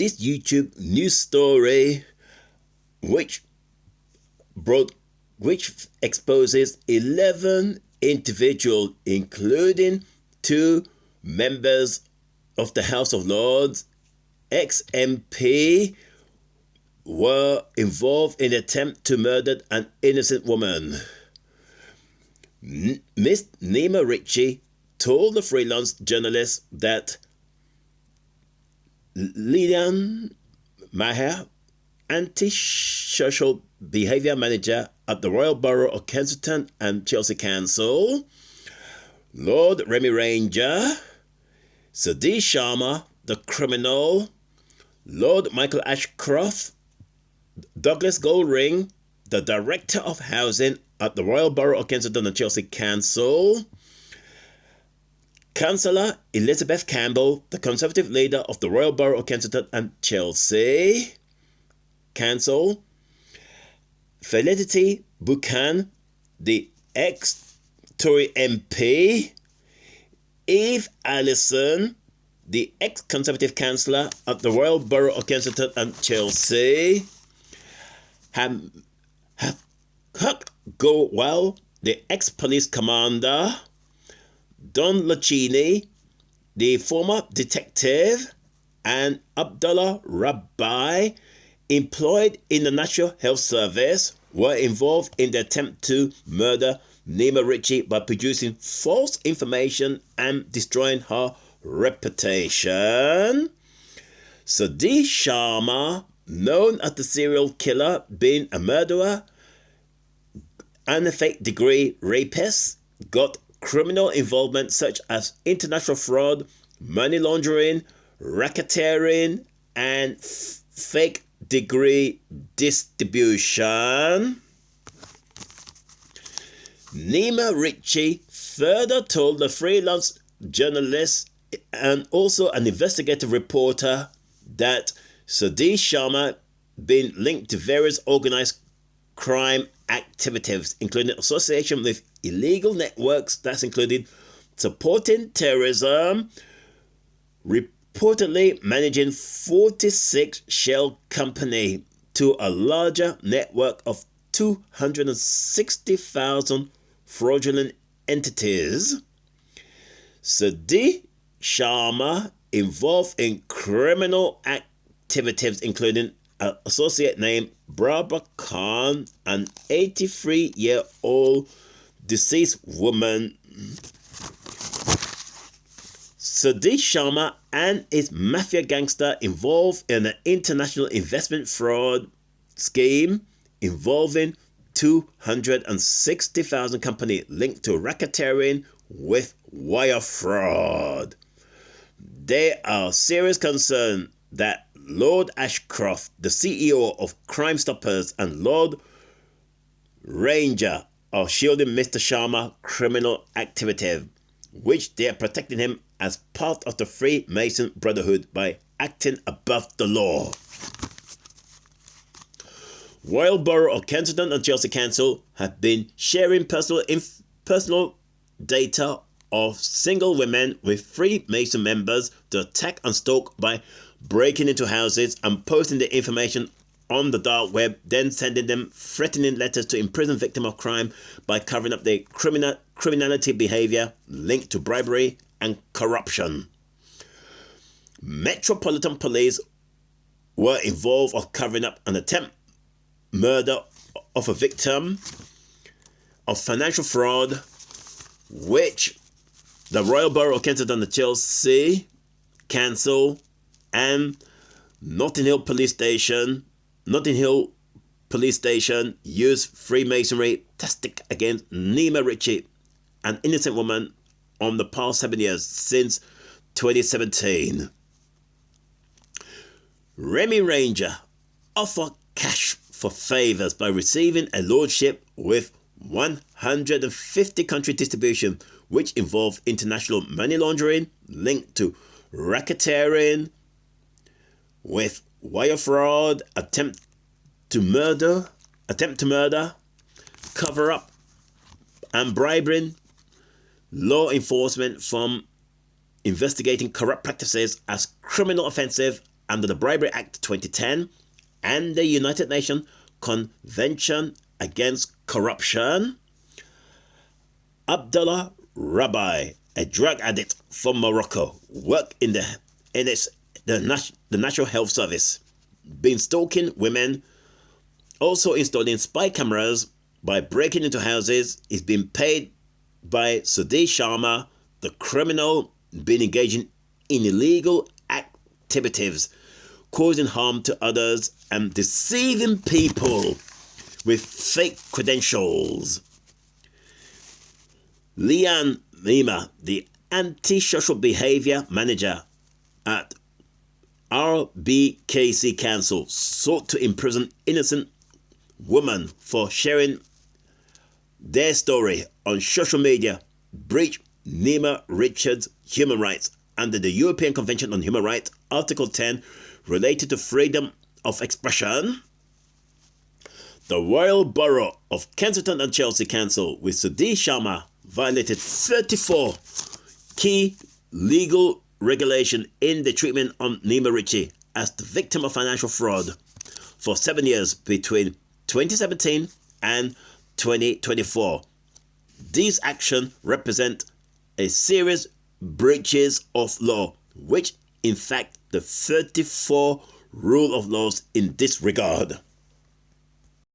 this YouTube news story which exposes 11 individuals, including 2 members of the House of Lords, ex-MP, were involved in an attempt to murder an innocent woman. Miss Neena Richie told the freelance journalist that Leanne, Maher, anti-social behaviour manager at the Royal Borough of Kensington and Chelsea Council, Lord Rami Ranger, Sudhir Sharma the Criminal, Lord Michael Ashcroft, Douglas Goldring, the Director of Housing at the Royal Borough of Kensington and Chelsea Council, Councillor Elizabeth Campbell, the Conservative leader of the Royal Borough of Kensington and Chelsea Council, Felicity Buchan, the ex-Tory MP, Allison, the ex-Conservative councillor at the Royal Borough of Kensington and Chelsea, Hasmukh Ghoyal, the ex-police commander, Lahouchine, the former detective, and Abdullah Rabhai, employed in the National Health Service, were involved in the attempt to murder Neena Richie by producing false information and destroying her reputation. Sudhir Sharma, known as the serial killer, being a murderer and a fake degree rapist, got criminal involvement such as international fraud, money laundering, racketeering, and fake degree distribution. Neena Richie further told the freelance journalist and also an investigative reporter that Sudhir Sharma been linked to various organized crime activities, including association with illegal networks that's included supporting terrorism, reportedly managing 46 shell company to a larger network of 260,000 fraudulent entities. Sudhir Sharma involved in criminal activities including an associate named Barbara Khan, an 83-year-old deceased woman. Sudhir Sharma and his mafia gangster involved in an international investment fraud scheme involving 260,000 companies linked to racketeering with wire fraud. There are serious concerns that Lord Ashcroft, the CEO of Crime Stoppers, and Lord Ranger are shielding Mr. Sharma's criminal activity, which they are protecting him as part of the Freemason Brotherhood by acting above the law. Royal Borough of Kensington and Chelsea Council have been sharing personal data of single women with Freemason members to attack and stalk by breaking into houses and posting the information on the dark web, then sending them threatening letters to imprison victims of crime by covering up their criminality behaviour linked to bribery and corruption. Metropolitan Police were involved of covering up an attempt murder of a victim of financial fraud, which the Royal Borough of Kensington and Chelsea Council and Notting Hill Police Station used Freemasonry tactic against Neena Richie, an innocent woman, on the past 7 years since 2017. Rami Ranger offered cash for favours by receiving a lordship with 150 country distribution, which involved international money laundering linked to racketeering with wire fraud, attempt to murder, cover up, and bribing law enforcement from investigating corrupt practices as criminal offensive under the Bribery Act 2010 and the United Nations Convention Against Corruption. Abdullah Rabhai, a drug addict from Morocco, worked in the National Health Service, been stalking women, also installing spy cameras by breaking into houses. He's been paid by Sudhir Sharma the Criminal, been engaging in illegal activities, causing harm to others and deceiving people with fake credentials. Leanne, the anti-social behaviour manager at RBKC Council, sought to imprison innocent women for sharing their story on social media, breach Neena Richie's human rights under the European Convention on Human Rights, Article 10, related to freedom of expression. The Royal Borough of Kensington and Chelsea Council, with Sudhir Sharma, violated 34 key legal regulation in the treatment of Neena Richie as the victim of financial fraud for 7 years between 2017 and 2024. These actions represent a serious breaches of law, which in fact the 34 rule of laws in this regard.